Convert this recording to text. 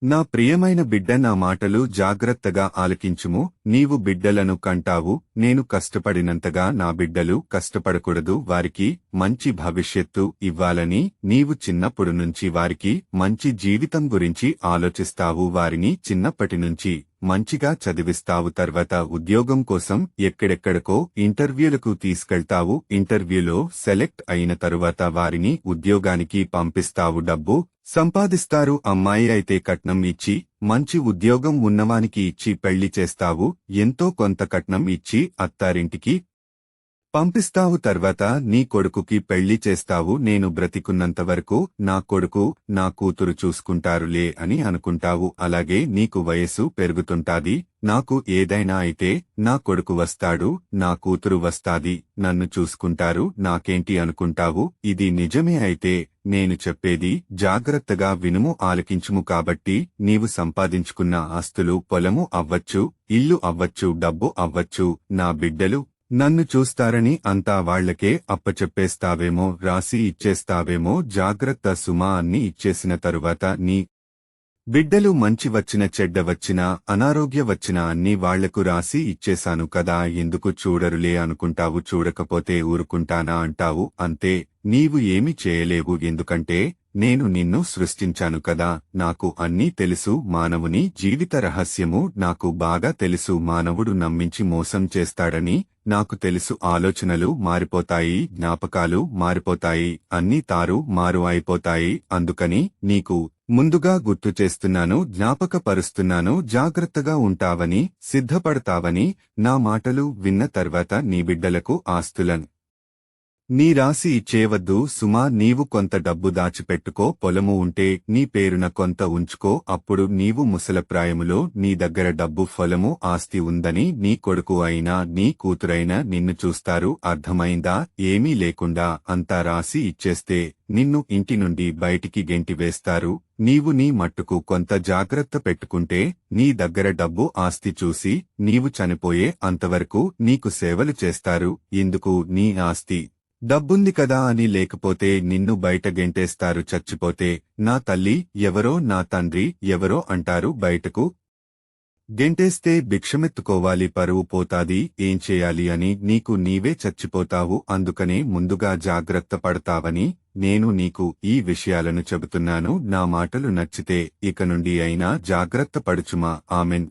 నా ప్రియమైన బిడ్డ, నా మాటలు జాగ్రత్తగా ఆలకించుము. నీవు బిడ్డలను కంటావు. నేను కష్టపడినంతగా నా బిడ్డలు కష్టపడకూడదు. వారికి మంచి భవిష్యత్తు ఇవ్వాలని నీవు చిన్నప్పుడు నుంచి వారికి మంచి జీవితం గురించి ఆలోచిస్తావు. వారిని చిన్నప్పటి నుంచి మంచిగా చదివిస్తావు. తర్వాత ఉద్యోగం కోసం ఎక్కడెక్కడికో ఇంటర్వ్యూలకు తీసుకెళ్తావు. ఇంటర్వ్యూలో సెలెక్ట్ అయిన తరువాత వారిని ఉద్యోగానికి పంపిస్తావు. డబ్బు సంపాదిస్తారు. అమ్మాయి అయితే కట్నం ఇచ్చి మంచి ఉద్యోగం ఉన్నవానికి ఇచ్చి పెళ్లి చేస్తావు. ఎంతో కొంత కట్నం ఇచ్చి అత్తారింటికి పంపిస్తావు. తర్వాత నీ కొడుకుకి పెళ్లి చేస్తావు. నేను బ్రతికున్నంతవరకు నా కొడుకు నా కూతురు చూసుకుంటారులే అని అనుకుంటావు. అలాగే నీకు వయస్సు పెరుగుతుంటాది. నాకు ఏదైనా అయితే నా కొడుకు వస్తాడు, నా కూతురు వస్తాది, నన్ను చూసుకుంటారు, నాకేంటి అనుకుంటావు. ఇది నిజమే అయితే నేను చెప్పేది జాగ్రత్తగా వినుము, ఆలకించుము. కాబట్టి నీవు సంపాదించుకున్న ఆస్తులు పొలము అవ్వచ్చు, ఇల్లు అవ్వచ్చు, డబ్బు అవ్వచ్చు, నా బిడ్డలు నన్ను చూస్తారని అంతా వాళ్లకే అప్పచెప్పేస్తావేమో, రాసి ఇచ్చేస్తావేమో. జాగ్రత్త సుమా. అన్ని ఇచ్చేసిన తరువాత నీ బిడ్డలు మంచి వచ్చిన చెడ్డ వచ్చినా అనారోగ్య వచ్చినా అన్ని వాళ్లకు రాసి ఇచ్చేశాను కదా, ఎందుకు చూడరులే అనుకుంటావు. చూడకపోతే ఊరుకుంటానా అంటావు. అంతే, నీవు ఏమి చేయలేవు. ఎందుకంటే నేను నిన్ను సృష్టించాను కదా, నాకు అన్నీ తెలుసు. మానవుని జీవిత రహస్యము నాకు బాగా తెలుసు. మానవుడు నమ్మించి మోసం చేస్తాడని నాకు తెలుసు. ఆలోచనలు మారిపోతాయి, జ్ఞాపకాలు మారిపోతాయి, అన్నీ తారు మారు అయిపోతాయి. అందుకని నీకు ముందుగా గుర్తు చేస్తున్నాను, జ్ఞాపకపరుస్తున్నాను. జాగ్రత్తగా ఉంటావని, సిద్ధపడతావని. నా మాటలు విన్న తర్వాత నీ బిడ్డలకు ఆస్తులను నీ రాసి ఇచ్చేవద్దు సుమా. నీవు కొంత డబ్బు దాచిపెట్టుకో. పొలము ఉంటే నీ పేరున కొంత ఉంచుకో. అప్పుడు నీవు ముసలప్రాయములో నీ దగ్గర డబ్బు, పొలము, ఆస్తి ఉందని నీ కొడుకు అయినా నీ కూతురైనా నిన్ను చూస్తారు. అర్థమైందా? ఏమీ లేకుండా అంతా రాసి ఇచ్చేస్తే నిన్ను ఇంటి నుండి బయటికి గెంటివేస్తారు. నీవు నీ మట్టుకు కొంత జాగ్రత్త పెట్టుకుంటే నీ దగ్గర డబ్బు, ఆస్తి చూసి నీవు చనిపోయే అంతవరకు నీకు సేవలు చేస్తారు. ఎందుకు? నీ ఆస్తి డబ్బుంది కదా అని. లేకపోతే నిన్ను బయట గెంటేస్తారు. చచ్చిపోతే నా తల్లి ఎవరో, నా తండ్రి ఎవరో అంటారు. బయటకు గెంటేస్తే భిక్షమెత్తుకోవాలి, పరువు పోతాది. ఏం చేయాలి అని నీకు నీవే చచ్చిపోతావు. అందుకనే ముందుగా జాగ్రత్త పడతావని నేను నీకు ఈ విషయాలను చెబుతున్నాను. నా మాటలు నచ్చితే ఇక నుండి అయినా జాగ్రత్త పడుచుమా. ఆమెన్.